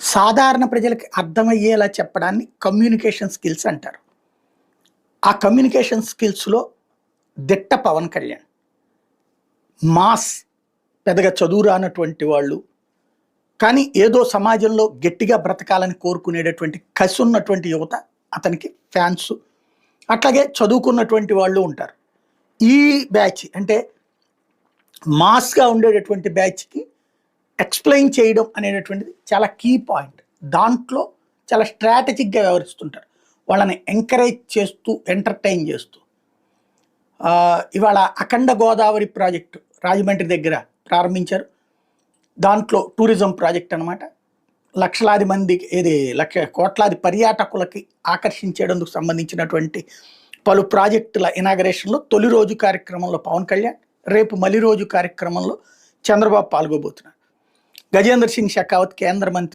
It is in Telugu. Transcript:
సాధారణ ప్రజలకి అర్థమయ్యేలా చెప్పడాన్ని కమ్యూనికేషన్ స్కిల్స్ అంటారు. ఆ కమ్యూనికేషన్ స్కిల్స్‌లో దిట్ట పవన్ కళ్యాణ్. మాస్ పెద్దగా చదువు రానటువంటి వాళ్ళు, కానీ ఏదో సమాజంలో గట్టిగా బ్రతకాలని కోరుకునేటటువంటి కసి ఉన్నటువంటి యువత అతనికి ఫ్యాన్సు. అట్లాగే చదువుకున్నటువంటి వాళ్ళు ఉంటారు. ఈ బ్యాచ్ అంటే మాస్‌గా ఉండేటటువంటి బ్యాచ్‌కి ఎక్స్‌ప్లెయిన్ చేయడం అనేటటువంటిది చాలా కీ పాయింట్. దాంట్లో చాలా స్ట్రాటజిక్‌గా వ్యవహరిస్తుంటారు. వాళ్ళని ఎంకరేజ్ చేస్తూ, ఎంటర్‌టైన్ చేస్తూ. ఇవాళ అఖండ గోదావరి ప్రాజెక్టు రాజమండ్రి దగ్గర ప్రారంభించారు. దాంట్లో టూరిజం ప్రాజెక్ట్ అనమాట. లక్షలాది మందికి కోట్లాది పర్యాటకులకి ఆకర్షించేందుకు సంబంధించినటువంటి పలు ప్రాజెక్టుల ఇనాగరేషన్‌లో తొలి రోజు కార్యక్రమంలో పవన్ కళ్యాణ్, రేపు మలి రోజు కార్యక్రమంలో చంద్రబాబు పాల్గొబోతున్నారు. గజేంద్ర సింగ్ షెకావత్ కేంద్ర మంత్రి